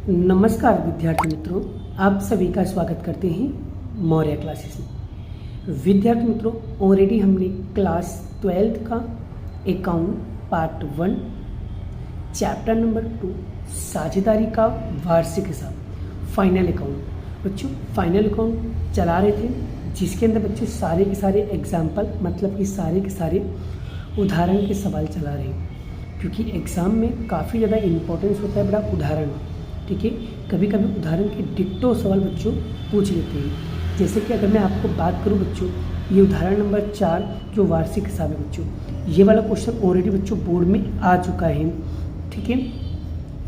नमस्कार विद्यार्थी मित्रों, आप सभी का स्वागत करते हैं मौर्य क्लासेस में। विद्यार्थी मित्रों, ऑलरेडी हमने क्लास 12 का अकाउंट पार्ट 1 चैप्टर नंबर 2 साझेदारी का वार्षिक हिसाब फाइनल अकाउंट बच्चों फाइनल अकाउंट चला रहे थे, जिसके अंदर बच्चों सारे के सारे एग्जाम्पल मतलब कि सारे के सारे उदाहरण के सवाल चला रहे हैं, क्योंकि एग्ज़ाम में काफ़ी ज़्यादा इम्पोर्टेंस होता है बड़ा उदाहरण। ठीक है, कभी कभी उदाहरण के डिट्टो सवाल बच्चों पूछ लेते हैं। जैसे कि अगर मैं आपको बात करूं बच्चों, ये उदाहरण नंबर 4 जो वार्षिक हिसाब है बच्चों, ये वाला क्वेश्चन ऑलरेडी बच्चों बोर्ड में आ चुका है। ठीक है,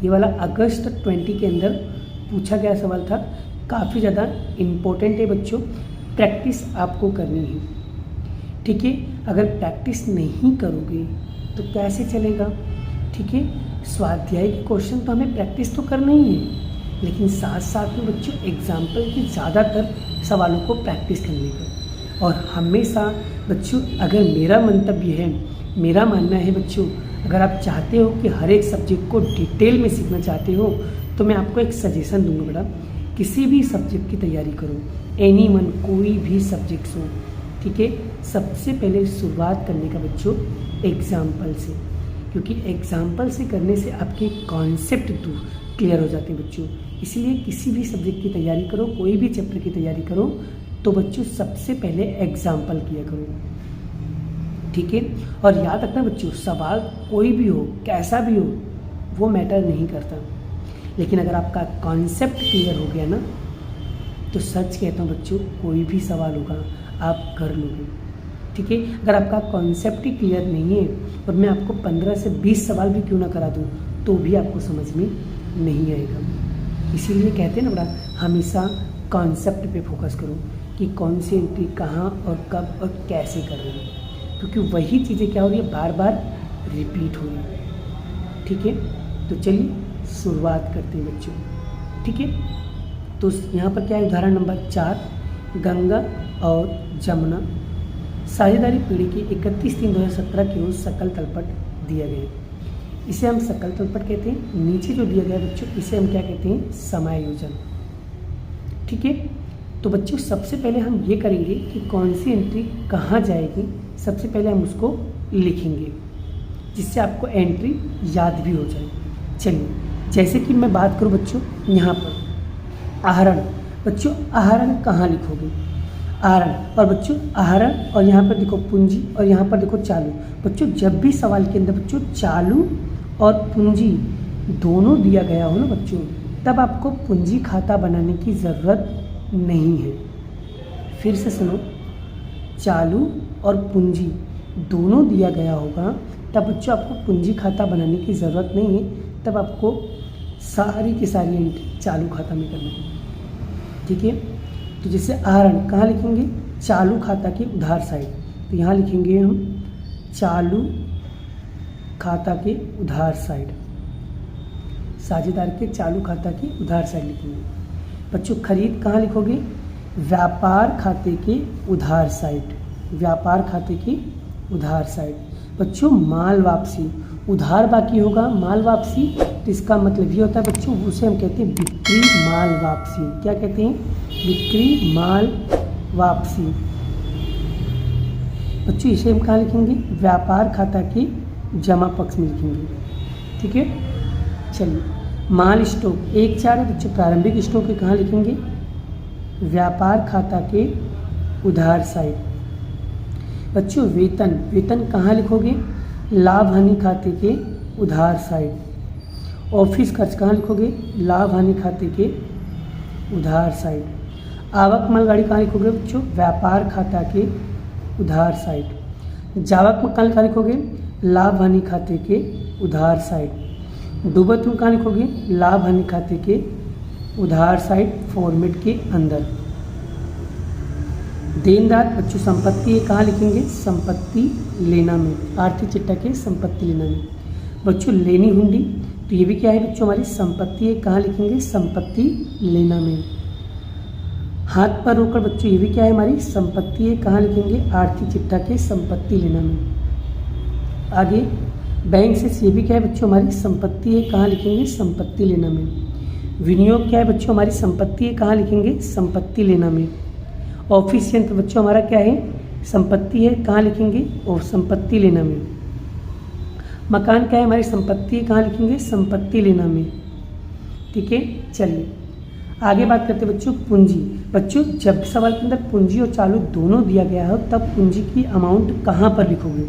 ये वाला अगस्त 20 के अंदर पूछा गया सवाल था, काफ़ी ज़्यादा इम्पोर्टेंट है बच्चों, प्रैक्टिस आपको करनी है। ठीक है, अगर प्रैक्टिस नहीं करोगे तो कैसे चलेगा। ठीक है, स्वाध्याय के क्वेश्चन तो हमें प्रैक्टिस तो करना ही है, लेकिन साथ साथ में बच्चों एग्जाम्पल के ज़्यादातर सवालों को प्रैक्टिस करने का। और हमेशा बच्चों, अगर मेरा मंतव्य है, मेरा मानना है बच्चों, अगर आप चाहते हो कि हर एक सब्जेक्ट को डिटेल में सीखना चाहते हो, तो मैं आपको एक सजेशन दूंगा बेटा, किसी भी सब्जेक्ट की तैयारी करो, एनीवन, कोई भी सब्जेक्ट्स हो। ठीक है, सबसे पहले शुरुआत करने का बच्चों एग्जाम्पल से, क्योंकि एग्जाम्पल से करने से आपके कॉन्सेप्ट क्लियर हो जाते हैं बच्चों। इसलिए किसी भी सब्जेक्ट की तैयारी करो, कोई भी चैप्टर की तैयारी करो, तो बच्चों सबसे पहले एग्जाम्पल किया करो। ठीक है, और याद रखना बच्चों, सवाल कोई भी हो, कैसा भी हो, वो मैटर नहीं करता, लेकिन अगर आपका कॉन्सेप्ट क्लियर हो गया ना, तो सच कहता हूँ बच्चों, कोई भी सवाल होगा आप कर लोगे। ठीक है, अगर आपका कॉन्सेप्ट ही क्लियर नहीं है और मैं आपको 15 से 20 सवाल भी क्यों ना करा दूँ, तो भी आपको समझ में नहीं आएगा। इसीलिए कहते हैं ना बड़ा, हमेशा कॉन्सेप्ट पे फोकस करो कि कौन सी एंट्री कहाँ और कब और कैसे कर रहे हैं, क्योंकि वही चीज़ें क्या हो रही है, बार बार रिपीट हो रही है। ठीक है, तो चलिए शुरुआत करते हैं बच्चों। ठीक है, तो यहाँ पर क्या है, उदाहरण नंबर 4, गंगा और जमुना साझेदारी पीढ़ी की 31/3/2017 की रोज सकल तलपट दिया गया। इसे हम सकल तलपट कहते हैं। नीचे जो दिया गया बच्चों, इसे हम क्या कहते हैं, समायोजन। ठीक है, तो बच्चों सबसे पहले हम ये करेंगे कि कौन सी एंट्री कहाँ जाएगी, सबसे पहले हम उसको लिखेंगे, जिससे आपको एंट्री याद भी हो जाए। चलिए, जैसे कि मैं बात करूँ बच्चों, यहाँ पर आहरण, बच्चों आहरण कहाँ लिखोगे, आहरण, और बच्चों आहरण और यहाँ पर देखो पूंजी और यहाँ पर देखो चालू। बच्चों जब भी सवाल के अंदर बच्चों चालू और पूंजी दोनों दिया गया हो ना बच्चों, तब आपको पूंजी खाता बनाने की ज़रूरत नहीं है। फिर से सुनो, चालू और पूंजी दोनों दिया गया होगा, तब बच्चों आपको पूंजी खाता बनाने की ज़रूरत नहीं है, तब आपको सारी की सारी एंट्री चालू खाता में करनी है। ठीक है, तो जैसे आहरण कहाँ लिखेंगे, चालू खाता के उधार साइड, तो यहाँ लिखेंगे हम चालू खाता के उधार साइड, साझेदार के चालू खाता की उधार साइड लिखेंगे। बच्चों खरीद कहाँ लिखोगे, व्यापार खाते के उधार साइड, व्यापार खाते के उधार साइड। बच्चों माल वापसी, उधार बाकी होगा, माल वापसी, तो इसका मतलब ये होता है बच्चों, उसे हम कहते हैं बिक्री माल वापसी। क्या कहते हैं, बिक्री माल वापसी। बच्चों इसे हम कहाँ लिखेंगे, व्यापार खाता के जमा पक्ष में लिखेंगे। ठीक है, चलिए माल स्टॉक 1/4 है बच्चों, प्रारंभिक स्टॉक के कहाँ लिखेंगे, व्यापार खाता के उधार साइड। बच्चों वेतन, वेतन कहाँ लिखोगे, लाभ हानि खाते के उधार साइड। ऑफिस खर्च कहाँ लिखोगे, लाभ हानि खाते के उधार साइड। आवक मालगाड़ी कहाँ लिखोगे बच्चों, व्यापार खाता के उधार साइड। जावक में कहाँ लिखोगे, लाभ हानि खाते के उधार साइड। डूबत में कहाँ लिखोगे, लाभ हानि खाते के उधार साइड फॉर्मेट के अंदर। देनदार बच्चों संपत्ति कहाँ लिखेंगे, संपत्ति लेना में, आर्थिक चिट्ठा के संपत्ति लेना में। बच्चों लेनी हुंडी, तो ये भी क्या है बच्चों, हमारी संपत्ति कहाँ लिखेंगे, संपत्ति लेना में। हाथ पर रोकड़ बच्चों, ये भी क्या है, हमारी संपत्ति कहाँ लिखेंगे, आर्थिक चिट्ठा के संपत्ति लेना में। आगे बैंक से, ये भी क्या है बच्चों, हमारी संपत्ति कहाँ लिखेंगे, संपत्ति लेना में। विनियोग क्या है बच्चों, हमारी संपत्ति है, कहाँ लिखेंगे, संपत्ति लेना में। ऑफिस यंत्र बच्चों हमारा क्या है, संपत्ति है, कहाँ लिखेंगे, और संपत्ति लेना में। मकान क्या है, हमारी संपत्ति है, कहाँ लिखेंगे, संपत्ति लेना में। ठीक है, चलिए आगे बात करते हैं बच्चों पूंजी। बच्चों जब सवाल के अंदर पूंजी और चालू दोनों दिया गया हो तब पूंजी की अमाउंट कहाँ पर लिखोगे,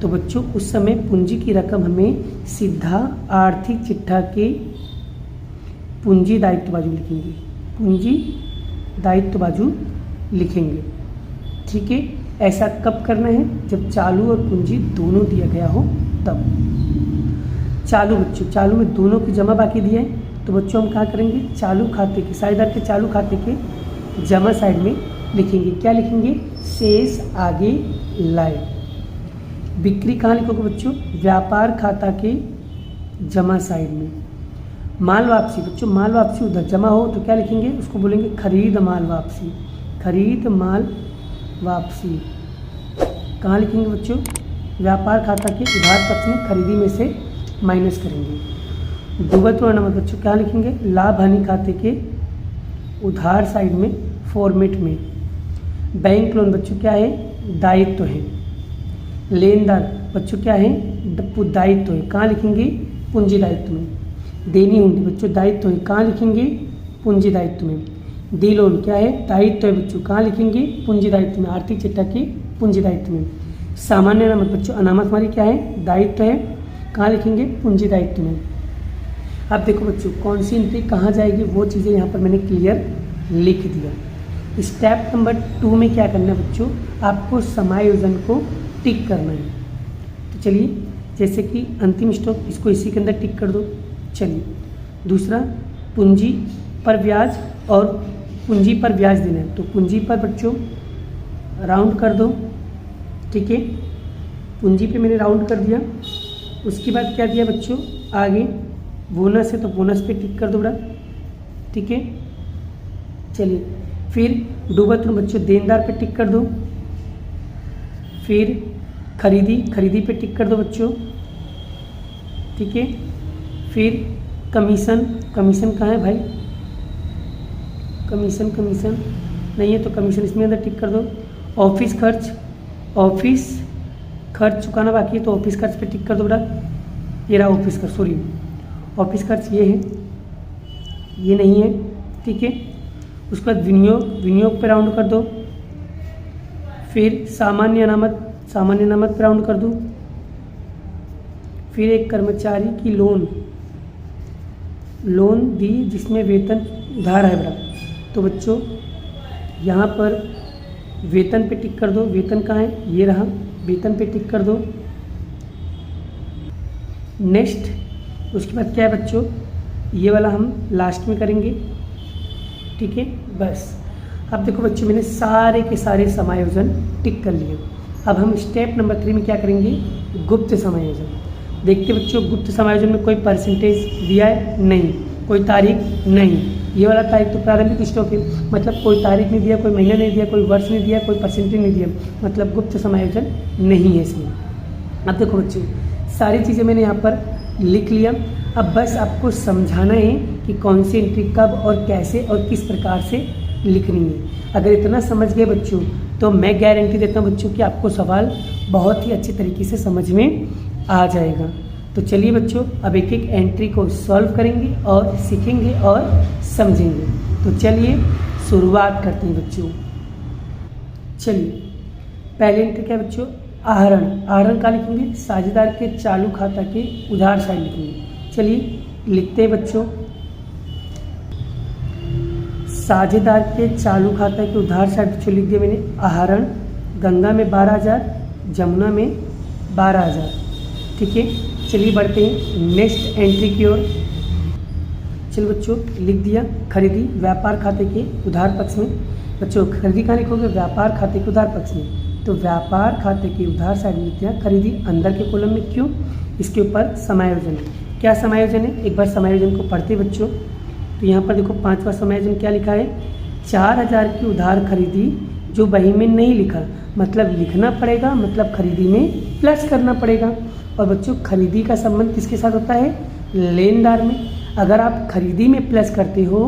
तो बच्चों उस समय पूंजी की रकम हमें सीधा आर्थिक चिट्ठा के पूंजी दायित्व बाजू लिखेंगे, पूंजी दायित्व बाजू लिखेंगे। ठीक है, ऐसा कब करना है, जब चालू और पूंजी दोनों दिया गया हो तब। चालू बच्चों, चालू में दोनों की जमा बाकी दिया है, तो बच्चों हम कहाँ करेंगे, चालू खाते के, साझेदार के चालू खाते के जमा साइड में लिखेंगे। क्या लिखेंगे, शेष आगे लाए। बिक्री कहाँ लिखोगे बच्चों, व्यापार खाता के जमा साइड में। माल वापसी बच्चों, माल वापसी उधर जमा हो तो क्या लिखेंगे, उसको बोलेंगे खरीद माल वापसी, खरीद माल वापसी। कहाँ लिखेंगे बच्चों, व्यापार खाता के उधार पक्ष में खरीदी में से माइनस करेंगे। डूबत हुआ नमक बच्चों क्या लिखेंगे, लाभ हानि खाते के उधार साइड में फॉर्मेट में। बैंक लोन बच्चों क्या है, दायित्व है। लेनदार बच्चों क्या है, दायित्व है, कहाँ लिखेंगे, पूंजी दायित्व में। देनी हुंडी बच्चों दायित्व है, कहाँ लिखेंगे, पूंजी दायित्व में। डी लोन क्या है, दायित्व है बच्चों, कहाँ लिखेंगे, पूंजी दायित्व में, आर्थिक चिट्ठा के पूंजी दायित्व में। सामान्य अनामत बच्चों, अनामत हमारी क्या है, दायित्व है, कहाँ लिखेंगे, पूंजी दायित्व में। अब देखो बच्चों कौन सी एंट्री कहाँ जाएगी वो चीज़ें यहाँ पर मैंने क्लियर लिख दिया। स्टेप नंबर 2 में क्या करना है बच्चों, आपको समायोजन को टिक करना है। तो चलिए जैसे कि अंतिम स्टॉक इसको इसी के अंदर टिक कर दो। चलिए दूसरा, पूंजी पर ब्याज और पूंजी पर ब्याज देना है, तो पूंजी पर बच्चों राउंड कर दो। ठीक है, पूंजी पे मैंने राउंड कर दिया। उसके बाद क्या दिया बच्चों, आगे बोनस है तो बोनस पे टिक कर दो बड़ा। ठीक है, चलिए फिर डूबत ऋण बच्चों देनदार पे टिक कर दो। फिर खरीदी पे टिक कर दो बच्चों। ठीक है, फिर कमीशन कहाँ है भाई, कमीशन नहीं है तो कमीशन इसमें अंदर टिक कर दो। ऑफिस खर्च चुकाना बाकी है तो ऑफिस खर्च पे टिक कर दो बेटा। ये रहा ऑफिस खर्च, सॉरी ऑफिस खर्च ये है, ये नहीं है। ठीक है, उसके बाद विनियोग पे राउंड कर दो। फिर सामान्य अनामत पे राउंड कर दो। फिर एक कर्मचारी की लोन दी जिसमें वेतन उधार है बेटा, तो बच्चों यहाँ पर वेतन पे टिक कर दो। वेतन कहाँ है, ये रहा, वेतन पे टिक कर दो। नेक्स्ट उसके बाद क्या है बच्चों, ये वाला हम लास्ट में करेंगे। ठीक है, बस अब देखो बच्चों मैंने सारे के सारे समायोजन टिक कर लिए। अब हम स्टेप नंबर 3 में क्या करेंगे, गुप्त समायोजन। देखते बच्चों गुप्त समायोजन में कोई परसेंटेज दिया है, नहीं, कोई तारीख नहीं। ये वाला तारीख तो प्रारंभिक स्टॉक है, मतलब कोई तारीख नहीं दिया, कोई महीना नहीं दिया, कोई वर्ष नहीं दिया, कोई परसेंटेज नहीं दिया, मतलब गुप्त समायोजन नहीं है इसमें। अब देखो बच्चों सारी चीज़ें मैंने यहाँ पर लिख लिया। अब बस आपको समझाना है कि कौन सी एंट्री कब और कैसे और किस प्रकार से लिखनी है। अगर इतना समझ गए बच्चों तो मैं गारंटी देता हूँ बच्चों कि आपको सवाल बहुत ही अच्छे तरीके से समझ में आ जाएगा। तो चलिए बच्चों अब एक एक एंट्री को सॉल्व करेंगे और सीखेंगे और समझेंगे। तो चलिए शुरुआत करते हैं बच्चों। चलिए पहले एंट्री क्या है बच्चों, आहरण का लिखेंगे, साझेदार के चालू खाता के उधार साइड लिखेंगे। चलिए लिखते हैं बच्चों, साझेदार के चालू खाता के उधार साइड बच्चों लिख दिया मैंने। आहरण गंगा में 12,000, जमुना में 12,000। ठीक है, चलिए बढ़ते हैं नेक्स्ट एंट्री की ओर। चलिए बच्चों लिख दिया खरीदी व्यापार खाते के उधार पक्ष में। बच्चों खरीदी कहाँ लिखोगे, व्यापार खाते के उधार पक्ष में, तो व्यापार खाते के उधार साइड में लिख दिया खरीदी अंदर के कॉलम में। क्यों, इसके ऊपर समायोजन है। क्या समायोजन है, एक बार समायोजन को पढ़ते बच्चों। तो यहाँ पर देखो 5वां समायोजन क्या लिखा है, 4,000 की उधार खरीदी जो बही में नहीं लिखा, मतलब लिखना पड़ेगा, मतलब खरीदी में प्लस करना पड़ेगा। और बच्चों खरीदी का संबंध किसके साथ होता है, लेनदार में। अगर आप खरीदी में प्लस करते हो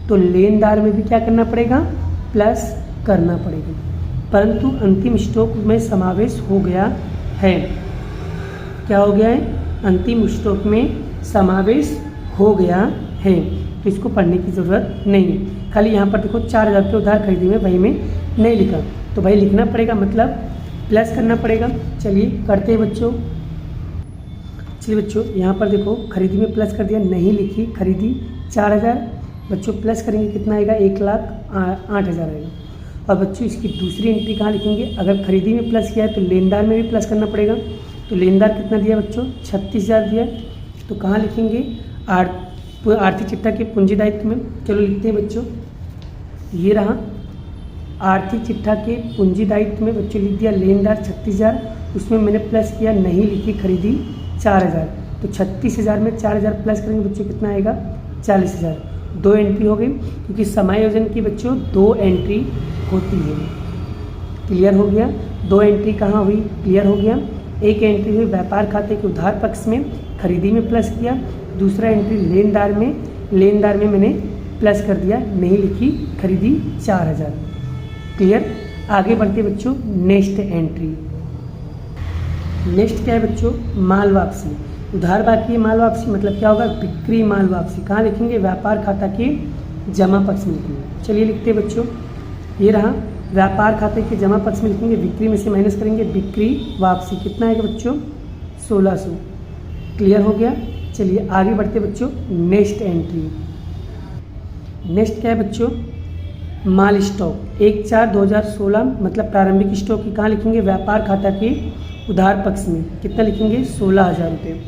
तो लेनदार में भी क्या करना पड़ेगा, प्लस करना पड़ेगा। परंतु अंतिम स्टॉक में समावेश हो गया है। क्या हो गया है, अंतिम स्टॉक में समावेश हो गया है, तो इसको पढ़ने की ज़रूरत नहीं है। खाली यहाँ पर देखो 4000 के उधार खरीदी में भाई में नहीं लिखा, तो भाई लिखना पड़ेगा, मतलब प्लस करना पड़ेगा। चलिए करते हैं बच्चों। चलिए बच्चों यहाँ पर देखो खरीदी में प्लस कर दिया, नहीं लिखी खरीदी 4000, बच्चों प्लस करेंगे कितना आएगा, 1,08,000 आएगा। और बच्चों इसकी दूसरी एंट्री कहाँ लिखेंगे, अगर खरीदी में प्लस किया है तो लेनदार में भी प्लस करना पड़ेगा। तो लेनदार कितना दिया बच्चों, 36,000 दिया, तो कहाँ लिखेंगे, आर्थिक चिट्ठा के पूंजी दायित्व में। चलो लिखते हैं बच्चों, ये रहा आर्थिक चिट्ठा के पूंजी दायित्व में बच्चों लिख दिया लेनदार 36,000, उसमें मैंने प्लस किया, नहीं लिखी खरीदी 4,000, तो 36,000 में 4,000 प्लस करेंगे बच्चों कितना आएगा, 40,000। 2 एंट्री हो गई, क्योंकि समायोजन की बच्चों 2 एंट्री होती है। क्लियर हो गया, 2 एंट्री कहाँ हुई, क्लियर हो गया। एक एंट्री हुई व्यापार खाते के उधार पक्ष में, खरीदी में प्लस किया। दूसरा एंट्री लेनदार में मैंने प्लस कर दिया, नहीं लिखी खरीदी 4,000। क्लियर। आगे बढ़ते बच्चों, नेक्स्ट एंट्री। नेक्स्ट क्या है बच्चों, माल वापसी। उधार बाकी है, माल वापसी मतलब क्या होगा, बिक्री माल वापसी। कहाँ लिखेंगे, व्यापार खाता के जमा पक्ष में लिखेंगे। चलिए लिखते हैं बच्चों, ये रहा व्यापार खाते के जमा पक्ष में लिखेंगे, बिक्री में से माइनस करेंगे, बिक्री वापसी कितना आएगा बच्चों, 1600। क्लियर हो गया। चलिए आगे बढ़ते बच्चों, नेक्स्ट एंट्री। नेक्स्ट क्या है बच्चों, माल स्टॉक 1/4/2016 मतलब प्रारंभिक स्टॉक की कहाँ लिखेंगे, व्यापार खाता के उधार पक्ष में कितना लिखेंगे, 16,000 रुपये।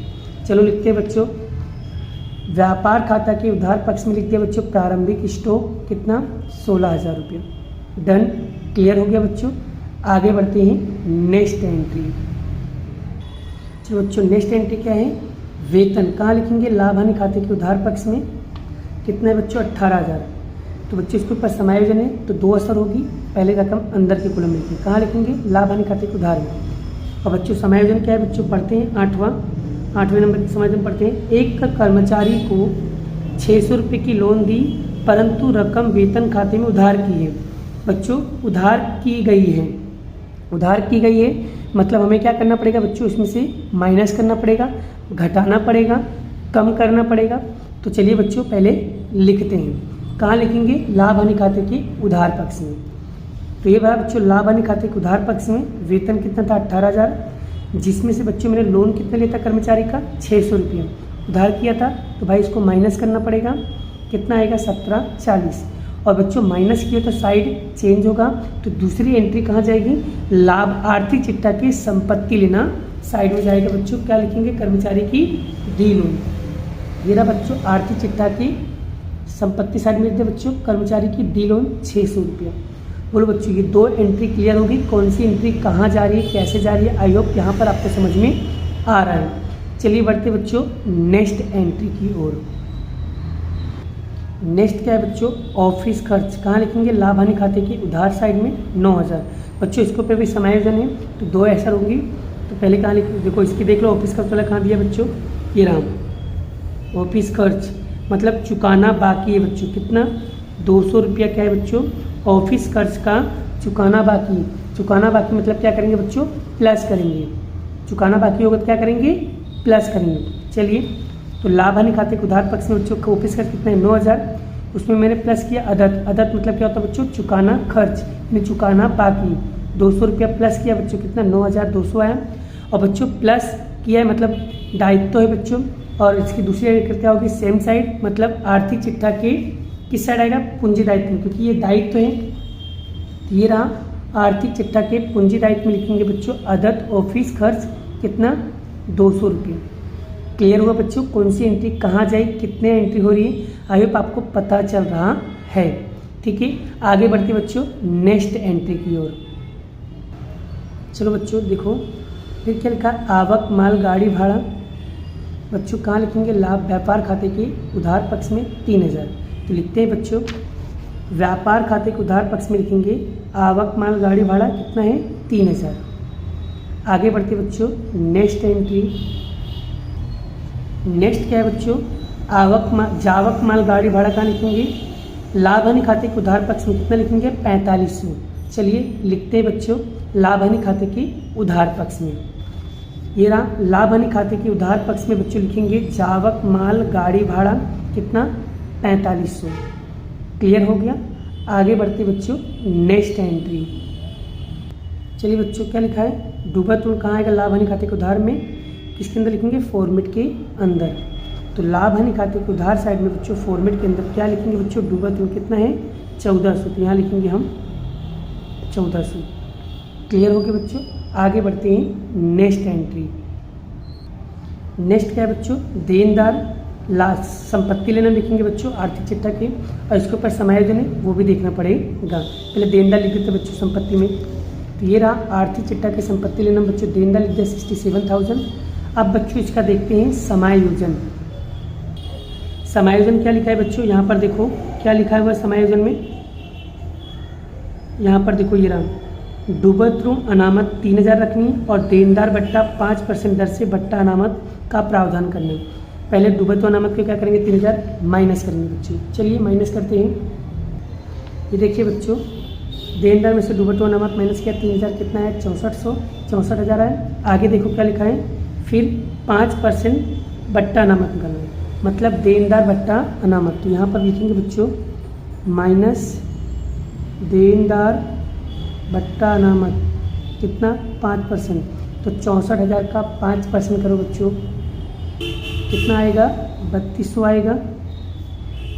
चलो लिखते हैं बच्चों, व्यापार खाता के उधार पक्ष में लिखते हैं बच्चों प्रारंभिक स्टॉक कितना, 16,000 रुपये। डन। क्लियर हो गया बच्चों। आगे बढ़ते हैं, नेक्स्ट एंट्री। चलो बच्चों नेक्स्ट एंट्री क्या है, वेतन। कहाँ लिखेंगे, लाभ हानि खाते के उधार पक्ष में कितना है बच्चों, 18,000। तो बच्चों इसके ऊपर समायोजन है तो 2 असर होगी, पहले रकम अंदर के कॉलम में लिखेंगे। कहाँ लिखेंगे, लाभ हानि खाते के उधार में। और बच्चों समायोजन क्या है बच्चों, पढ़ते हैं 8वें नंबर की समायोजन पढ़ते हैं। एक कर्मचारी को 600 रुपये की लोन दी, परंतु रकम वेतन खाते में उधार की है। बच्चों उधार की गई है, उधार की गई है मतलब हमें क्या करना पड़ेगा बच्चों, इसमें से माइनस करना पड़ेगा, घटाना पड़ेगा, कम करना पड़ेगा। तो चलिए बच्चों पहले लिखते हैं, कहाँ लिखेंगे, लाभ हानि खाते के उधार पक्ष में। तो ये बात बच्चों, लाभ हानि खाते के उधार पक्ष में वेतन कितना था, 18,000, जिसमें से बच्चों मैंने लोन कितना लिया था कर्मचारी का, 600 रुपये उधार किया था। तो भाई इसको माइनस करना पड़ेगा, कितना आएगा, 1740। और बच्चों माइनस किया तो साइड चेंज होगा, तो दूसरी एंट्री कहाँ जाएगी, लाभ आर्थिक चिट्ठा की संपत्ति लेना साइड में जाएगा। बच्चों क्या लिखेंगे, कर्मचारी की दी लोन। ये रहा बच्चों आर्थिक चिट्ठा की संपत्ति साइड में लिख दे बच्चों, कर्मचारी की दी लोन 600 रुपये। बोलो बच्चों ये 2 एंट्री क्लियर होगी, कौन सी एंट्री कहाँ जा रही है, कैसे जा रही है, आई होप यहाँ पर आपको समझ में आ रहा है। चलिए बढ़ते बच्चों नेक्स्ट एंट्री की ओर। नेक्स्ट क्या है बच्चों, ऑफिस खर्च। कहाँ लिखेंगे, लाभ हानि खाते के उधार साइड में 9,000। बच्चों इसको पे भी समायोजन है तो 2 ऐसा होगी। तो पहले कहाँ लिख, देखो इसकी देख लो, ऑफिस खर्च वाला कहाँ दिया बच्चों, ये रहा ऑफिस खर्च मतलब चुकाना बाकी है बच्चों, कितना, 200 रुपया क्या है बच्चों, ऑफिस खर्च का चुकाना बाकी। चुकाना बाकी मतलब क्या करेंगे बच्चों, प्लस करेंगे। चुकाना बाकी होगा तो क्या करेंगे, प्लस करेंगे। चलिए तो लाभ हानि खाते के उधार पक्ष में बच्चों का ऑफिस खर्च कितना है, 9,000, उसमें मैंने प्लस किया अदत। अदत मतलब क्या होता है बच्चों, चुकाना खर्च यानी चुकाना बाकी। 200 रुपया प्लस किया बच्चों, कितना, 9,200 आया। और बच्चों प्लस किया है मतलब दायित्व है बच्चों, और इसकी दूसरी क्या होगी, सेम साइड मतलब आर्थिक चिट्ठा के किस साइड आएगा, पूंजी दायित्व, क्योंकि ये दायित्व है। ये रहा आर्थिक चिट्ठा के पूंजी दायित्व में लिखेंगे बच्चों अदत ऑफिस खर्च कितना, 200 रुपये। क्लियर हुआ बच्चों, कौन सी एंट्री कहाँ जाएगी, कितने एंट्री हो रही है, आई होप आपको पता चल रहा है। ठीक है, आगे बढ़ते बच्चों नेक्स्ट एंट्री की ओर। चलो बच्चों देखो फिर क्या लिखा, आवक माल गाड़ी भाड़ा। बच्चों कहाँ लिखेंगे, लाभ व्यापार खाते के उधार पक्ष में 3,000। तो लिखते हैं बच्चों व्यापार खाते के उधार पक्ष में लिखेंगे आवक माल गाड़ी भाड़ा कितना है, 3,000। आगे बढ़ते बच्चों नेक्स्ट एंट्री। नेक्स्ट क्या है बच्चों, जावक माल गाड़ी भाड़ा कहाँ लिखेंगे, लाभ हानि खाते के उधार पक्ष में कितना लिखेंगे, 4500। चलिए लिखते हैं बच्चों लाभ हानि खाते के उधार पक्ष में। ये रहा लाभ हानि खाते के उधार पक्ष में बच्चों लिखेंगे जावक माल गाड़ी भाड़ा कितना, 4500। क्लियर हो गया। आगे बढ़ते बच्चों नेक्स्ट एंट्री। चलिए बच्चों क्या लिखा है, डूबत ऋण कहाँ आएगा, लाभ हानि खाते के उधार में, किसके अंदर लिखेंगे, फॉर्मेट के अंदर। तो लाभ हानि खाते के उधार साइड में बच्चों फॉर्मेट के अंदर क्या लिखेंगे बच्चों, डूबत ऋण कितना है, 1400। तो यहाँ लिखेंगे हम 1400। क्लियर हो गया बच्चों। आगे बढ़ते हैं नेक्स्ट एंट्री। नेक्स्ट क्या है बच्चों, देनदार संपत्ति लेना लिखेंगे बच्चों आर्थिक चिट्ठा के, और इसके ऊपर समायोजन है वो भी देखना पड़ेगा। पहले देनदार लिख देते बच्चों संपत्ति में। तो ये रहा आर्थिक चिट्ठा के संपत्ति लेना बच्चों, देनदार लिख दिया 67,000। अब बच्चों इसका देखते हैं समायोजन। समायोजन क्या लिखा है बच्चों, यहाँ पर देखो क्या लिखा हुआ है समायोजन में, यहाँ पर देखो ये रहा डूबत ऋण अनामत 3000 रखनी है और देनदार बट्टा 5% दर से बट्टा अनामत का प्रावधान करना है। पहले डूबत ऋण अनामत को क्या करेंगे, 3000 माइनस करेंगे बच्चों। चलिए माइनस करते हैं। ये देखिए बच्चों देनदार में से डूबत ऋण अनामत माइनस किया, 3000 कितना है, 64,000 है। आगे देखो क्या लिखा है, फिर 5% बट्टा अनामत निकालना है, मतलब देनदार बट्टा अनामत। तो यहाँ पर लिखेंगे बच्चों माइनस देनदार बट्टा अनामत कितना, 5%। तो 64,000 का 5% करो बच्चों, कितना आएगा, 3200 आएगा।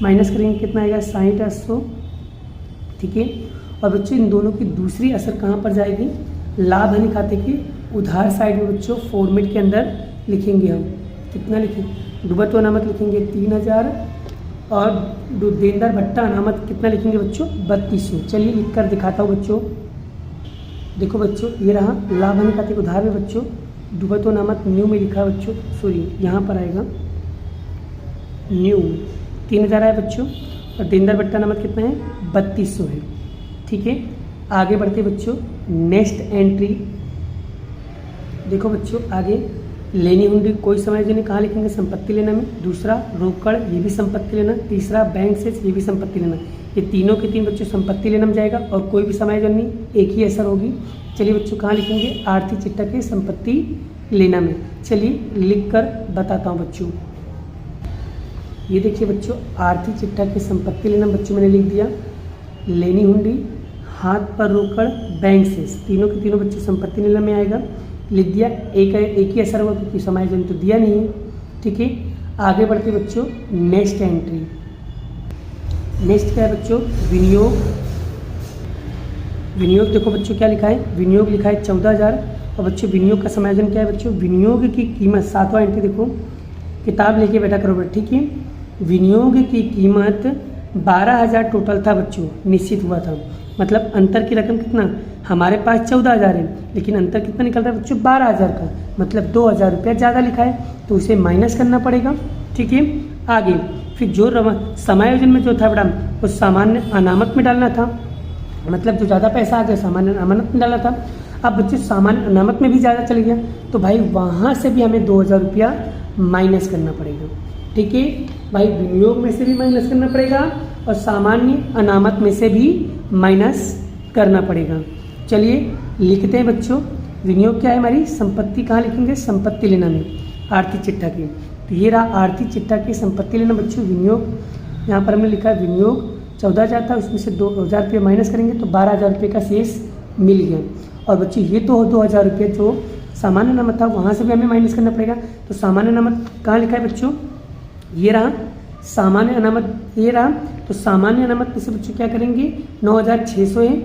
माइनस करेंगे कितना आएगा, 60,800। ठीक है। और बच्चों इन दोनों की दूसरी असर कहाँ पर जाएगी, लाभ हानि खाते के उधार साइड में बच्चों फॉर्मेट के अंदर लिखेंगे हम, कितना लिखेंगे, डूबत ऋण अनामत लिखेंगे 3000 और देनदार भट्टा अनामत कितना लिखेंगे बच्चों, 3200। चलिए लिख कर दिखाता हूँ बच्चों। देखो बच्चों ये रहा लाभ हानि खाते के उधार में बच्चों डूबत ऋण अनामत न्यू में लिखा है बच्चों, सॉरी यहाँ पर आएगा न्यू 3000 है बच्चों, और देनदार भट्टा अनामत कितना है, 3200 है। ठीक है। आगे बढ़ते बच्चों नेक्स्ट एंट्री। देखो बच्चों आगे लेनी हुंडी कोई समायोजन नहीं, कहाँ लिखेंगे, संपत्ति लेना में। दूसरा रोकड़, ये भी संपत्ति लेना। तीसरा बैंक से, ये भी संपत्ति लेना। ये तीनों के तीन बच्चों संपत्ति लेना में जाएगा और कोई भी समायोजन नहीं, एक ही असर होगी। चलिए बच्चों कहाँ लिखेंगे, आर्थिक चिट्ठा के संपत्ति लेना में। चलिए लिख कर बताता हूँ बच्चों। ये देखिए बच्चों आर्थिक चिट्ठा के संपत्ति लेना बच्चों मैंने लिख दिया, लेनी हुंडी, हाथ पर रोकड़, बैंक से, तीनों के तीनों बच्चों संपत्ति लेना में आएगा, लिख दिया। एक ही असर हुआ क्योंकि समायोजन तो दिया नहीं है। ठीक है। आगे बढ़ते बच्चों नेक्स्ट एंट्री। नेक्स्ट क्या है बच्चों, विनियोग। विनियोग देखो बच्चों क्या लिखा है, विनियोग लिखा है 14,000। और बच्चों विनियोग का समायोजन क्या है बच्चों, विनियोग की कीमत, 7वां एंट्री देखो, किताब लेके बैठा करो बेटा। ठीक है। विनियोग की कीमत 12,000 टोटल था बच्चों, निश्चित हुआ था, मतलब अंतर की रकम कितना, हमारे पास 14,000 है लेकिन अंतर कितना निकल रहा है बच्चों, 12,000 का, मतलब 2,000 रुपया ज़्यादा लिखा है तो उसे माइनस करना पड़ेगा। ठीक है। आगे फिर जो समायोजन में जो था बड़ा वो सामान्य अनामत में डालना था, मतलब जो ज़्यादा पैसा आ गया सामान्य अनामत में डालना था। अब बच्चों सामान्य अनामत में भी ज़्यादा चल गया तो भाई वहाँ से भी हमें 2,000 रुपया माइनस करना पड़ेगा। ठीक है भाई, विनियोग में से भी माइनस करना पड़ेगा और सामान्य अनामत में से भी माइनस करना पड़ेगा। चलिए लिखते हैं बच्चों, विनियोग क्या है हमारी, संपत्ति, कहाँ लिखेंगे, संपत्ति लेना में, आर्थिक चिट्ठा की। तो ये रहा आर्थिक चिट्ठा की संपत्ति लेना बच्चों, विनियोग। यहाँ पर हमने लिखा है विनियोग 14,000 था, उसमें से 2,000 रुपये माइनस करेंगे तो 12,000 रुपये का शेष मिल गया। और बच्चों ये तो 2,000 रुपये जो सामान्य अनामत था वहाँ से भी हमें माइनस करना पड़ेगा। तो सामान्य अनामत कहाँ लिखा है बच्चों, ये रहा सामान्य अनामत, ये रहा। तो सामान्य अनामत में से बच्चों क्या करेंगे, 9,600 है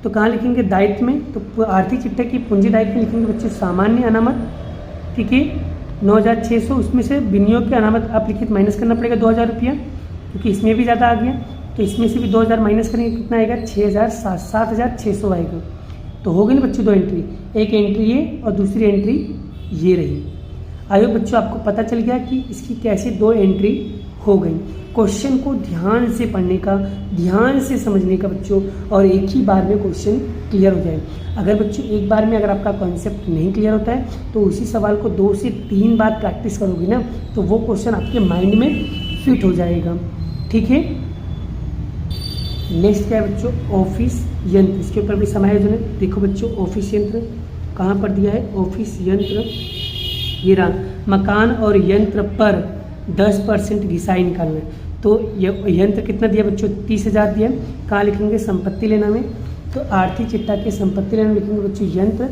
तो कहाँ लिखेंगे, दायित्व में। तो आर्थिक चिट्ठा की पूंजी दायित्व में लिखेंगे बच्चों सामान्य अनामत। ठीक है। 9,600 उसमें से विनियोग के अनामत अपलिखित माइनस करना पड़ेगा 2,000 रुपया, क्योंकि इसमें भी ज़्यादा आ गया तो इसमें से भी 2,000 माइनस करेंगे, कितना आएगा, 7,600 आएगा। तो हो गई ना बच्चों दो एंट्री, एक एंट्री ये और दूसरी एंट्री ये रही। आइए बच्चों आपको पता चल गया कि इसकी कैसे दो एंट्री हो गई। क्वेश्चन को ध्यान से पढ़ने का, ध्यान से समझने का बच्चों, और एक ही बार में क्वेश्चन क्लियर हो जाए। अगर बच्चों एक बार में अगर आपका कॉन्सेप्ट नहीं क्लियर होता है तो उसी सवाल को 2 से 3 बार प्रैक्टिस करोगे ना तो वो क्वेश्चन आपके माइंड में फिट हो जाएगा। ठीक है, नेक्स्ट क्या है बच्चों, ऑफिस यंत्र, इसके ऊपर भी समायोजन है। देखो बच्चों, ऑफिस यंत्र कहाँ पर दिया है, ऑफिस यंत्र ये रहा, मकान और यंत्र पर 10% घिसाई निकालना है। तो यंत्र कितना दिया बच्चों, 30,000 दिया। कहाँ लिखेंगे, संपत्ति लेना में, तो आर्थिक चिट्ठा के संपत्ति लेना में लिखेंगे बच्चों यंत्र,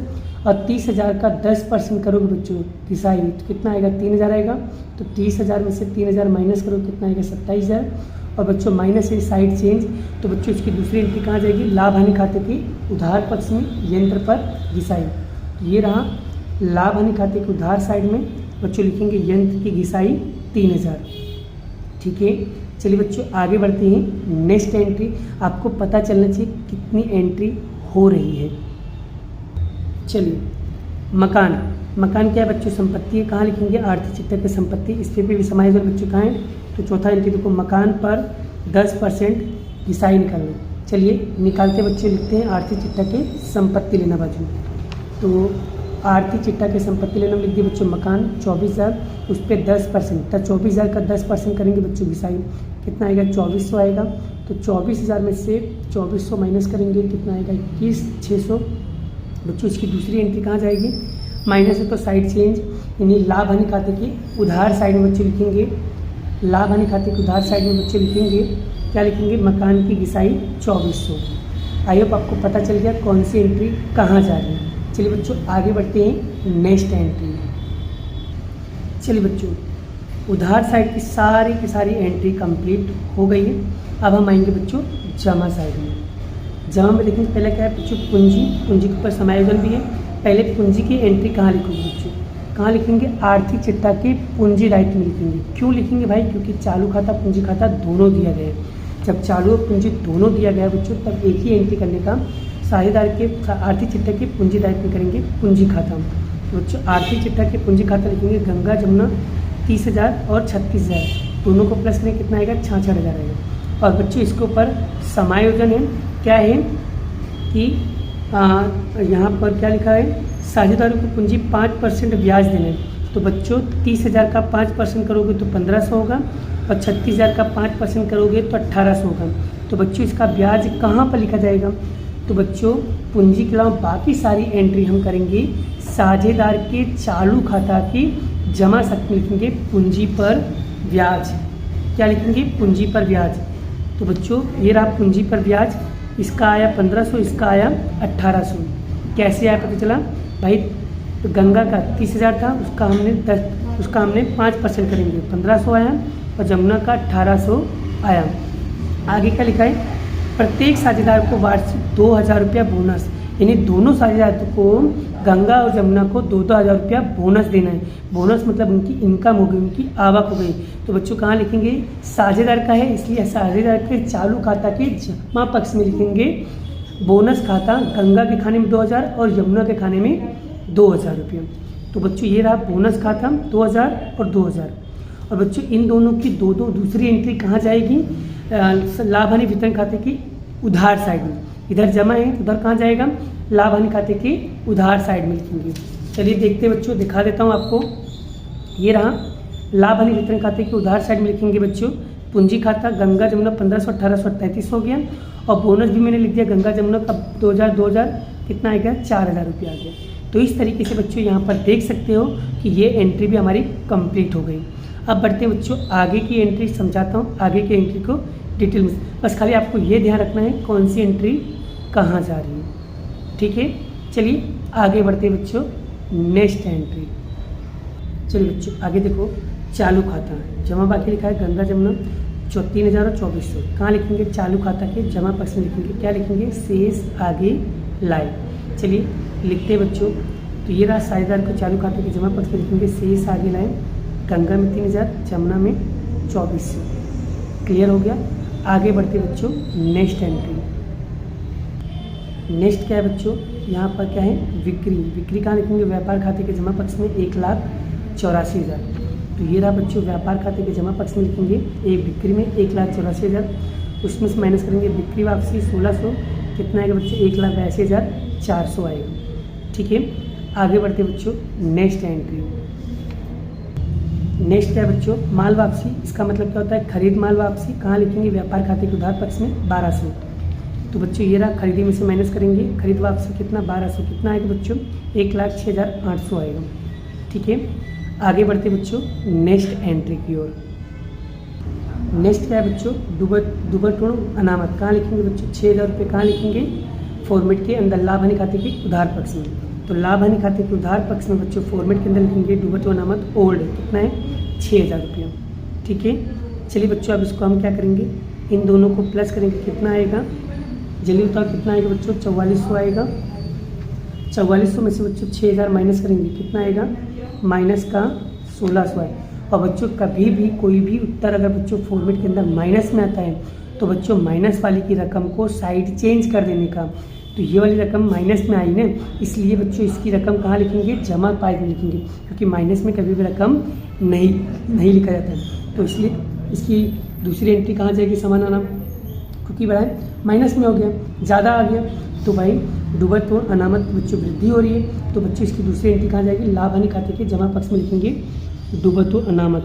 और 30,000 का 10% करोगे बच्चों घिसाई, तो कितना आएगा, 3,000 आएगा। तो 30,000 में से 3,000 माइनस करोगे, कितना आएगा, 27,000। और बच्चों माइनस है साइड चेंज, तो बच्चों इसकी दूसरी एंट्री कहाँ जाएगी, लाभ हानि खाते की उधार पक्ष में यंत्र पर घिसाई। ये रहा लाभ हानि खाते के उधार साइड में बच्चों लिखेंगे यंत्र की घिसाई 3,000। ठीक है, चलिए बच्चों आगे बढ़ते हैं। नेक्स्ट एंट्री आपको पता चलना चाहिए कितनी एंट्री हो रही है। चलिए, मकान, मकान क्या है बच्चों, संपत्ति है। कहाँ लिखेंगे, आर्थिक चिट्ठा की संपत्ति, इस पर भी समायोजन बच्चों कहाँ है, तो चौथा एंट्री देखो, मकान पर 10% घिसाई निकालना। चलिए निकालते बच्चे, लिखते हैं आर्थिक चिट्ठा के संपत्ति लेना बाजू। तो आर्थिक चिट्ठा के संपत्ति लेना में लिख दिए बच्चों मकान 24,000, उस पर 10%, तो 24,000 का 10% करेंगे बच्चों घिसाई, कितना आएगा, 2400 आएगा। तो 24,000 में से 2400 माइनस करेंगे, कितना आएगा, 21,600। बच्चों इसकी दूसरी एंट्री कहाँ जाएगी, माइनस है तो साइड चेंज, यानी लाभ हानि खाते की उधार साइड में बच्चे लिखेंगे, लाभ हानि खाते के उधार साइड में बच्चे लिखेंगे, क्या लिखेंगे, मकान की घिसाई 2400। आई होप आपको पता चल गया कौन सी एंट्री कहाँ जा रही है। चलिए बच्चों आगे बढ़ते हैं नेक्स्ट एंट्री। चलिए बच्चों, उधार साइड की सारी एंट्री कंप्लीट हो गई है। अब हम आएंगे बच्चों जमा साइड में। जमा में देखेंगे पहले क्या है बच्चों, पूंजी, पूंजी के ऊपर समायोजन भी है। पहले पूंजी की एंट्री कहाँ लिखोगे बच्चों, कहाँ लिखेंगे, आर्थिक चिट्ठा के पूंजी दायित्व में लिखेंगे। क्यों लिखेंगे भाई, क्योंकि चालू खाता पूंजी खाता दोनों दिया गया है। जब चालू और पूंजी दोनों दिया गया है बच्चों, तब एक ही एंट्री करने का, साझेदार के आर्थिक चिट्ठा के पूंजी दायित्व में करेंगे पूंजी खाता। तो बच्चों आर्थिक चिट्ठा के पूंजी खाता लिखेंगे, गंगा जमुना 30,000 और 36,000, दोनों को प्लस में कितना आएगा, 66,000 आएगा। और बच्चों इसके ऊपर समायोजन है, क्या है कि यहाँ पर क्या लिखा है, साझेदारों को पूंजी 5% ब्याज देना है। तो बच्चों 30,000 का 5% करोगे तो 1,500 होगा, और 36,000 का 5% करोगे तो 1,800 होगा। तो बच्चों इसका ब्याज कहाँ पर लिखा जाएगा, तो बच्चों पूंजी के अलावा बाकी सारी एंट्री हम करेंगे साझेदार के चालू खाता की जमा शक्ति, लिखेंगे पूंजी पर ब्याज। क्या लिखेंगे, पूंजी पर ब्याज। तो बच्चों ये रहा पूंजी पर ब्याज, इसका आया 1,500, इसका आया 1,800। कैसे आया पता चला भाई, तो गंगा का 30,000 था, उसका हमने 5% करेंगे, 1,500 आया, और जमुना का 1,800 आया। आगे क्या लिखा है, प्रत्येक साझेदार को वार्षिक 2,000 रुपया बोनस, यानी दोनों साझेदार को, गंगा और जमुना को 2,000 रुपया बोनस देना है। बोनस मतलब उनकी इनकम हो गई, उनकी आवक हो गई। तो बच्चों कहाँ लिखेंगे, साझेदार का है, इसलिए साझेदार के चालू खाता के जमा पक्ष में लिखेंगे बोनस खाता, गंगा के खाने में 2,000 और यमुना के खाने में 2,000 रुपया। तो बच्चों ये रहा बोनस खाता 2,000 और 2,000। और बच्चों इन दोनों की दो दूसरी एंट्री कहाँ जाएगी, लाभ हानि वितरण खाते की उधार साइड में। इधर जमा है, उधर कहाँ जाएगा, लाभ हानि खाते के उधार साइड में लिखेंगे। चलिए देखते हैं बच्चों, दिखा देता हूँ आपको। ये रहा लाभ हानि वितरण खाते के उधार साइड में लिखेंगे बच्चों पूंजी खाता, गंगा जमुना 1,500, 1,800, 3,300 हो गया। और बोनस भी मैंने लिख दिया, गंगा जमुना का 2,000 कितना आ गया, 4,000 रुपया आ गया। तो इस तरीके से बच्चों यहाँ पर देख सकते हो कि ये एंट्री भी हमारी कंप्लीट हो गई। अब बढ़ते हैं बच्चों आगे की एंट्री समझाता हूँ, आगे की एंट्री को डिटेल में। बस खाली आपको ये ध्यान रखना है कौन सी एंट्री कहाँ जा रही है। ठीक है, चलिए आगे बढ़ते हैं बच्चों नेक्स्ट एंट्री। चलिए बच्चों आगे देखो, चालू खाता जमा बाकी लिखा है गंगा जमुना 3,000 और 2,400। कहाँ लिखेंगे, चालू खाता के जमा पक्ष में लिखेंगे, क्या लिखेंगे, शेष आगे लाए। चलिए लिखते हैं बच्चों। तो ये रहा साझेदार को चालू खाते के जमा पक्ष में लिखेंगे शेष आगे लाए, गंगा में 3,000, जमुना में 2,400। क्लियर हो गया। आगे बढ़ते बच्चों नेक्स्ट एंट्री। नेक्स्ट क्या है बच्चों, यहाँ पर क्या है, बिक्री। बिक्री कहाँ लिखेंगे, व्यापार खाते के जमा पक्ष में 1,84,000। तो ये रहा बच्चों व्यापार खाते के जमा पक्ष में लिखेंगे एक बिक्री में 1,84,000, उसमें से माइनस करेंगे बिक्री वापसी 1,600, कितना आएगा बच्चों, 1,82,400 आएगा। ठीक है, आगे बढ़ते बच्चों नेक्स्ट एंट्री। नेक्स्ट क्या है बच्चों, माल वापसी। इसका मतलब क्या होता है, खरीद माल वापसी। कहाँ लिखेंगे, व्यापार खाते के उधार पक्ष में 1200। तो बच्चों ये रहा, खरीदी में से माइनस करेंगे, खरीद वापसी कितना 1200, कितना आएगा बच्चों 1,06,800 आएगा। ठीक है, आगे बढ़ते बच्चों नेक्स्ट एंट्री की ओर। नेक्स्ट क्या है बच्चों, दुबटूर्ण अनामत। कहाँ लिखेंगे बच्चों, 6,000 रुपये कहाँ लिखेंगे, फॉर्मेट के अंदर लाभ हानि खाते के उधार पक्ष में। तो लाभ हानि खाते के उधार पक्ष में बच्चों फॉर्मेट के अंदर लिखेंगे दुबटूर्ण अनामत ओल्ड, कितना है 6,000 रुपया। ठीक है, चलिए बच्चों अब इसको हम क्या करेंगे, इन दोनों को प्लस करेंगे, कितना आएगा, जल्दी बताओ कितना आएगा बच्चों, 4400 आएगा। 4400 में से बच्चों 6,000 माइनस करेंगे, कितना आएगा, माइनस का 1600 है। और बच्चों कभी भी कोई भी उत्तर अगर बच्चों फॉर्मेट के अंदर माइनस में आता है तो बच्चों माइनस वाली की रकम को साइड चेंज कर देने का। तो ये वाली रकम माइनस में आई ना, इसलिए बच्चों इसकी रकम कहाँ लिखेंगे, जमा पाई में लिखेंगे, क्योंकि माइनस में कभी भी रकम नहीं लिखा जाता है। तो इसलिए इसकी दूसरी एंट्री कहाँ जाएगी, समान अनाम, क्योंकि भाई माइनस में हो गया, ज़्यादा आ गया, तो भाई डूबतपूर्ण अनामत बच्चों वृद्धि हो रही है। तो बच्चों इसकी दूसरी एंट्री कहाँ जाएगी, लाभ हानि खाते के जमा पक्ष में लिखेंगे डूबतपूर्ण अनामत,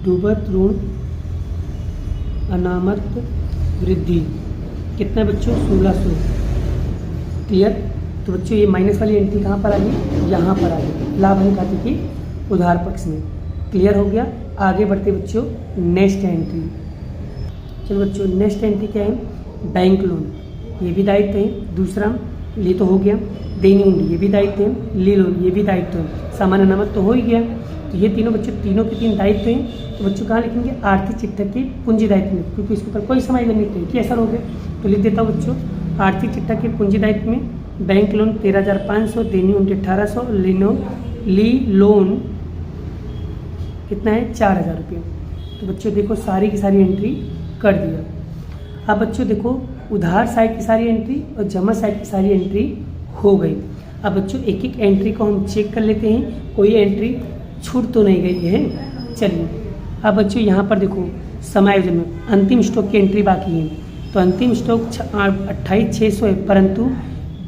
डूबतपूर्ण अनामत वृद्धि, कितना बच्चों 1600। क्लियर। तो बच्चों ये माइनस वाली एंट्री कहाँ पर आ गई, यहाँ पर आ गई, लाभ हानि खाते के उधार पक्ष में। क्लियर हो गया। आगे बढ़ते बच्चों नेक्स्ट एंट्री। चलो बच्चों नेक्स्ट एंट्री क्या है, बैंक लोन, ये भी दायित्व है। दूसरा ये तो हो गया, देनी उंडी ये भी दायित्व है, ली लोन ये भी दायित्व है, सामान्य अनामत तो हो ही गया। तो ये तीनों बच्चों तीनों के तीन दायित्व हैं। तो बच्चों कहाँ लिखेंगे, आर्थिक चिट्ठा के पूंजी दायित्व में, क्योंकि इसके ऊपर कोई समायोजन नहीं चाहिए कि ऐसा हो गया। तो लिख देता हूँ बच्चों, आर्थिक चिट्ठा के पूंजी दायित्व में बैंक लोन 13,500, देनी उंडी 1800, ली लोन कितना है 4,000 रुपये। तो बच्चों देखो सारी की सारी एंट्री कर दिया। अब बच्चों देखो उधार साइड की सारी एंट्री और जमा साइड की सारी एंट्री हो गई। अब बच्चों एक एक एंट्री को हम चेक कर लेते हैं, कोई एंट्री छूट तो नहीं गई है। चलिए अब बच्चों यहाँ पर देखो समायोजन में अंतिम स्टॉक की एंट्री बाकी है। तो अंतिम स्टॉक 28,600 है, परंतु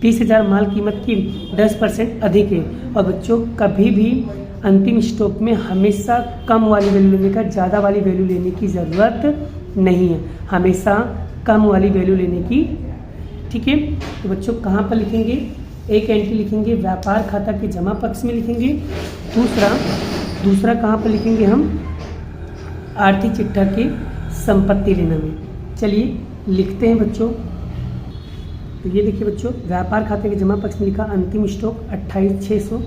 20,000 माल कीमत की 10% अधिक है। और बच्चों कभी भी अंतिम स्टॉक में हमेशा कम वाली वैल्यू लेने का ज़्यादा वाली वैल्यू लेने की ज़रूरत नहीं है, हमेशा कम वाली वैल्यू लेने की। ठीक है, तो बच्चों कहाँ पर लिखेंगे, एक एंट्री लिखेंगे व्यापार खाता के जमा पक्ष में लिखेंगे, दूसरा कहाँ पर लिखेंगे हम, आर्थिक चिट्ठा के संपत्ति लेना में। चलिए लिखते हैं बच्चों। तो ये देखिए बच्चों, व्यापार खाते के जमा पक्ष में लिखा अंतिम स्टॉक 28,600।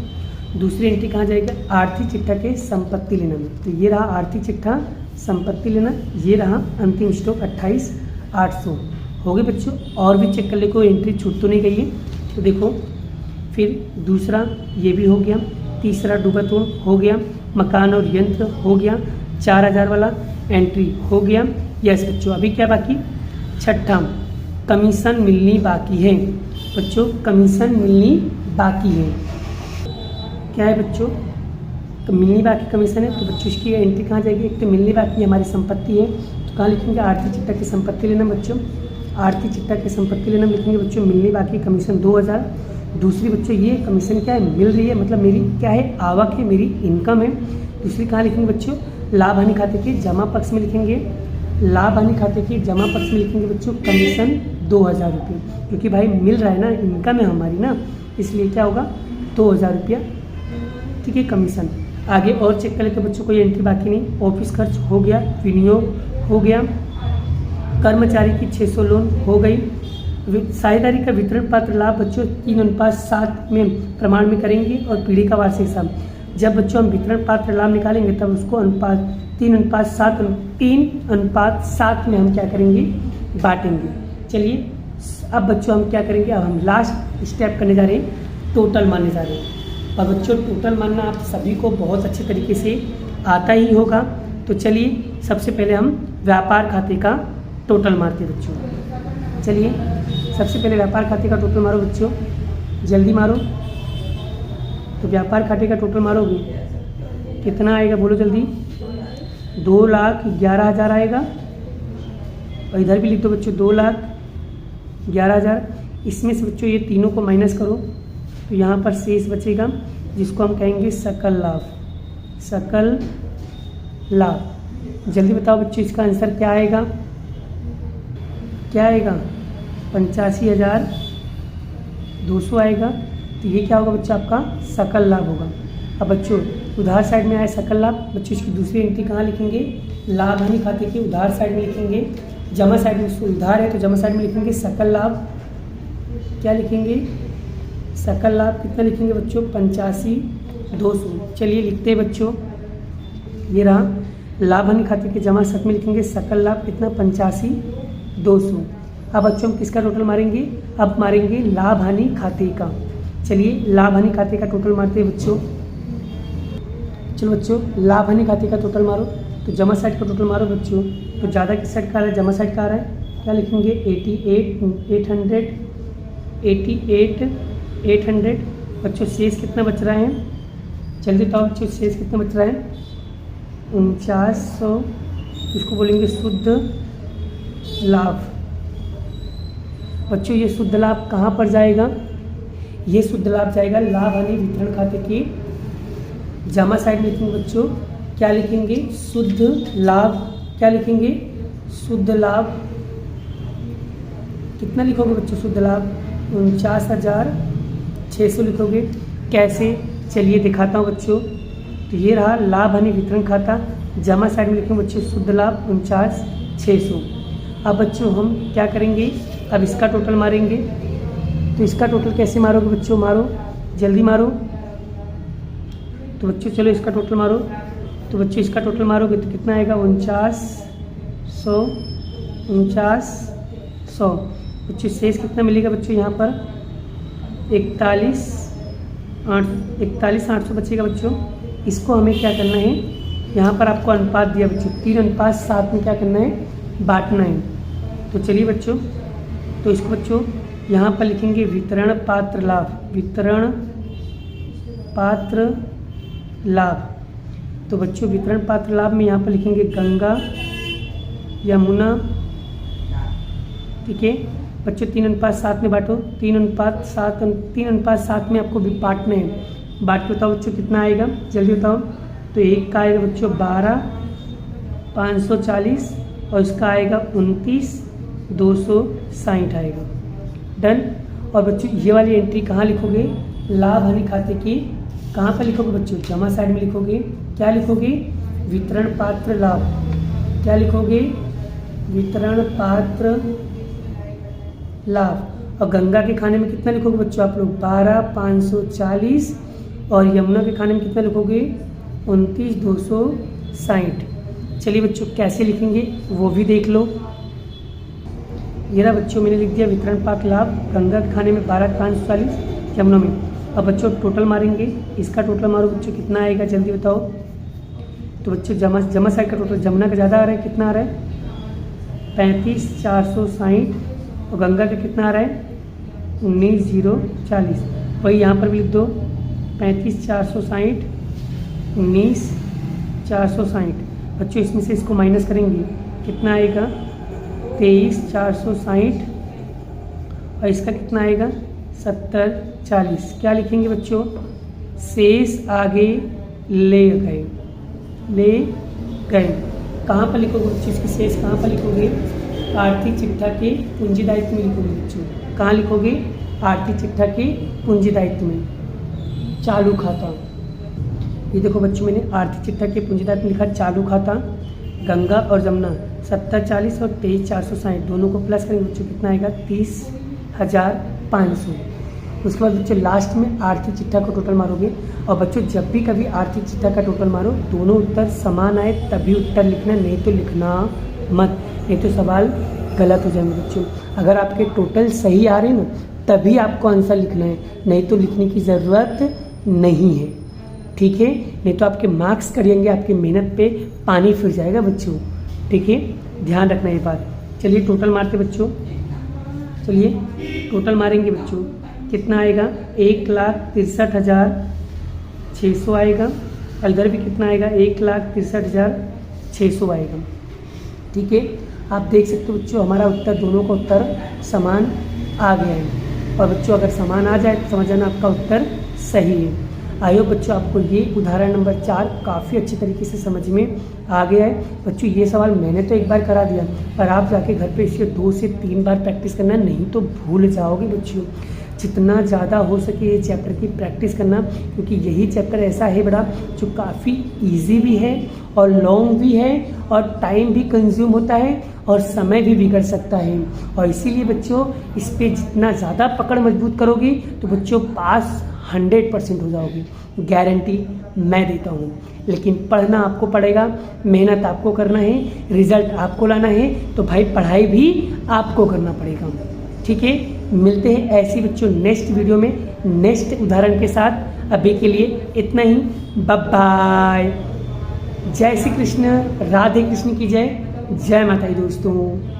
दूसरी एंट्री कहाँ जाएगा, आर्थिक चिट्ठा के संपत्ति लेना में। तो ये रहा आर्थिक चिट्ठा संपत्ति लेना, ये रहा अंतिम स्टॉक 28,800। हो गए बच्चों। और भी चेक कर ले, कोई एंट्री छूट तो नहीं गई है। तो देखो फिर दूसरा ये भी हो गया, तीसरा डूबतपूर्ण हो गया, मकान और यंत्र हो गया, 4,000 वाला एंट्री हो गया। यस बच्चों, अभी क्या बाकी, छठा कमीशन मिलनी बाकी है। बच्चों कमीशन मिलनी बाकी है, क्या है बच्चों, तो मिलनी बाकी कमीशन है। तो बच्चों इसकी एंट्री कहाँ जाएगी, एक तो मिलनी बाकी हमारी संपत्ति है, तो कहाँ लिखेंगे, आर्थिक चिट्ठा की संपत्ति लेना बच्चों, आर्थिक चिट्ठा की संपत्ति लेना लिखेंगे बच्चों, मिलनी बाकी कमीशन 2,000। दूसरी बच्चों ये कमीशन क्या है, मिल रही है, मतलब मेरी क्या है, आवक है, मेरी इनकम है। दूसरी कहाँ लिखेंगे बच्चों, लाभ हानि खाते के जमा पक्ष में लिखेंगे, लाभ हानि खाते के जमा पक्ष में लिखेंगे बच्चों कमीशन 2,000 रुपये, क्योंकि भाई मिल रहा है ना, इनकम है हमारी ना, इसलिए क्या होगा 2,000 रुपया। ठीक है, कमीशन। आगे और चेक कर लेते बच्चों, कोई एंट्री बाकी नहीं। ऑफिस खर्च हो गया, विनियोग हो गया, कर्मचारी की 600 लोन हो गई, साझेदारी का वितरण पात्र लाभ बच्चों 3:7 में प्रमाण में करेंगे, और पीढ़ी का वार्षिक हिसाब। जब बच्चों हम वितरण पात्र लाभ निकालेंगे तब उसको 3:7 में हम क्या करेंगे, बांटेंगे। चलिए अब बच्चों हम क्या करेंगे, अब हम लास्ट स्टेप करने जा रहे हैं, टोटल मानने जा रहे हैं। और बच्चों टोटल मानना आप सभी को बहुत अच्छे तरीके से आता ही होगा। तो चलिए सबसे पहले हम व्यापार खाते का टोटल मारते हैं बच्चों। चलिए सबसे पहले व्यापार खाते का टोटल मारो बच्चों, जल्दी मारो। तो व्यापार खाते का टोटल मारोगे कितना आएगा, बोलो जल्दी, 2,11,000 आएगा। और इधर भी लिख दो बच्चों 2,11,000। इसमें से बच्चों ये तीनों को माइनस करो, तो यहाँ पर शेष बचेगा जिसको हम कहेंगे सकल लाभ, सकल लाभ। जल्दी बताओ बच्चों इसका आंसर क्या आएगा, क्या आएगा 85,200 आएगा। तो ये क्या होगा बच्चों, आपका सकल लाभ होगा। अब बच्चों उधार साइड में आए सकल लाभ, बच्चों इसकी दूसरी एंट्री कहाँ लिखेंगे, लाभ हानि खाते के उधार साइड में लिखेंगे। जमा साइड में उधार है तो जमा साइड में लिखेंगे सकल लाभ, क्या लिखेंगे, सकल लाभ कितना लिखेंगे बच्चों 85,200। चलिए लिखते हैं बच्चों, ये रहा लाभ हानि खाते के जमा साइड में लिखेंगे सकल लाभ कितना 85,200। अब बच्चों हम किसका टोटल मारेंगे, अब मारेंगे लाभ हानि खाते का। चलिए लाभ हानि खाते का टोटल मारते हैं बच्चों। चलो बच्चों लाभ हानि खाते का टोटल मारो, तो जमा साइड का टोटल मारो बच्चों। तो ज़्यादा किस साइड का आ रहा है, जमा साइड का आ रहा है, क्या लिखेंगे 88,800 बच्चों। शेष कितना बच रहा है, जल्दी बताओ बच्चों शेष कितना बच रहा है 4900। इसको बोलेंगे शुद्ध लाभ। बच्चों ये शुद्ध लाभ कहाँ पर जाएगा, ये शुद्ध लाभ जाएगा लाभ हानि वितरण खाते के जमा साइड में लिखेंगे बच्चों, क्या लिखेंगे शुद्ध लाभ, क्या लिखेंगे शुद्ध लाभ। कितना लिखोगे बच्चों शुद्ध लाभ 49,600 लिखोगे। कैसे, चलिए दिखाता हूँ बच्चों। तो ये रहा लाभ हानि वितरण खाता, जमा साइड में लिखेंगे बच्चों शुद्ध लाभ 49,600। अब बच्चों हम क्या करेंगे, अब इसका टोटल मारेंगे। तो इसका टोटल कैसे मारोगे बच्चों, मारो जल्दी मारो। तो बच्चों चलो इसका टोटल मारो। तो बच्चों इसका टोटल मारोगे तो कितना आएगा 49,100। बच्चों शेष कितना मिलेगा बच्चों यहाँ पर 41,800 बचेगा बच्चों। इसको हमें क्या करना है, यहाँ पर आपको अनुपात दिया बच्चों 3:7 में क्या करना है, बांटना है। तो चलिए बच्चों, तो इसको बच्चों यहाँ पर लिखेंगे वितरण पात्र लाभ, वितरण पात्र लाभ। तो बच्चों वितरण पात्र लाभ में यहाँ पर लिखेंगे गंगा यमुना, ठीक है बच्चों 3:7 में बांटो, 3:7 में आपको भी बांटना है। बांट के बताओ बच्चों कितना आएगा, जल्दी बताओ। तो एक का आएगा बच्चों 12,540 और इसका आएगा 29,260 आएगा। डन। और बच्चों ये वाली एंट्री कहाँ लिखोगे, लाभ हानि खाते की कहाँ पर लिखोगे बच्चों, जमा साइड में लिखोगे। क्या लिखोगे, वितरण पात्र लाभ, क्या लिखोगे वितरण पात्र लाभ। और गंगा के खाने में कितना लिखोगे बच्चों आप लोग 12,540 और यमुना के खाने में कितना लिखोगे 29,260। चलिए बच्चों कैसे लिखेंगे वो भी देख लो। ये रहा बच्चों मैंने लिख दिया वितरण पात्र लाभ, गंगा के खाने में 12,540, यमुना में। अब बच्चों टोटल मारेंगे, इसका टोटल मारो बच्चों कितना आएगा जल्दी बताओ। तो बच्चों जमा साइड का टोटल जमुना का ज़्यादा आ रहा है, कितना आ रहा है 35,460 और गंगा का कितना आ रहा है 19,040। वही यहाँ पर भी लिख दो 35,460 19,460। बच्चों इसमें से इसको माइनस करेंगे कितना आएगा 23,460 और इसका कितना आएगा 70,40। क्या लिखेंगे बच्चों, शेष आगे ले गए, ले गए। कहाँ पर लिखोगे बच्चों इसकी शेष, कहाँ पर लिखोगे आर्थिक चिट्ठा के पूंजी दायित्व में लिखोगे बच्चों। कहाँ लिखोगे आर्थिक चिट्ठा के पूंजी दायित्व में, चालू खाता। ये देखो बच्चों मैंने आर्थिक चिट्ठा के पूंजी दायित्व में लिखा चालू खाता। गंगा और जमुना 70,40 और 23,460 दोनों को प्लस करेंगे बच्चों कितना आएगा 30,500। उसके बाद बच्चों लास्ट में आर्थिक चिट्ठा को टोटल मारोगे। और बच्चों जब भी कभी आर्थिक चिट्ठा का टोटल मारो दोनों उत्तर समान आए तभी उत्तर लिखना, नहीं तो लिखना मत, नहीं तो सवाल गलत हो जाएंगे बच्चों। अगर आपके टोटल सही आ रहे हैं ना तभी आपको आंसर लिखना है, नहीं तो लिखने की ज़रूरत नहीं है, ठीक है। नहीं तो आपके मार्क्स करेंगे, आपकी मेहनत पे पानी फिर जाएगा बच्चों, ठीक है, ध्यान रखना ये बात। चलिए टोटल मारते बच्चों, चलिए टोटल मारेंगे बच्चों कितना आएगा 1,63,600 आएगा। इधर भी कितना आएगा 1,63,600 आएगा, ठीक है। आप देख सकते हो बच्चों हमारा उत्तर, दोनों का उत्तर समान आ गया है। और बच्चों अगर समान आ जाए तो समझ जाना आपका उत्तर सही है। आई होप बच्चों आपको ये उदाहरण नंबर 4 काफ़ी अच्छी तरीके से समझ में आ गया है। बच्चों ये सवाल मैंने तो एक बार करा दिया, पर आप जाके घर पे इसके 2 से 3 बार प्रैक्टिस करना, नहीं तो भूल जाओगे बच्चों। जितना ज़्यादा हो सके ये चैप्टर की प्रैक्टिस करना, क्योंकि यही चैप्टर ऐसा है बड़ा जो काफ़ी इजी भी है और लॉन्ग भी है और टाइम भी कंज्यूम होता है और समय भी बिगड़ सकता है। और इसीलिए बच्चों इस पे जितना ज़्यादा पकड़ मजबूत करोगी तो बच्चों पास 100% हो जाओगी, गारंटी मैं देता हूँ। लेकिन पढ़ना आपको पड़ेगा, मेहनत आपको करना है, रिजल्ट आपको लाना है, तो भाई पढ़ाई भी आपको करना पड़ेगा। ठीक है, मिलते हैं ऐसी बच्चों नेक्स्ट वीडियो में नेक्स्ट उदाहरण के साथ। अभी के लिए इतना ही, बाय बाय। जय श्री कृष्ण, राधे कृष्ण की जय, जय माता दी दोस्तों।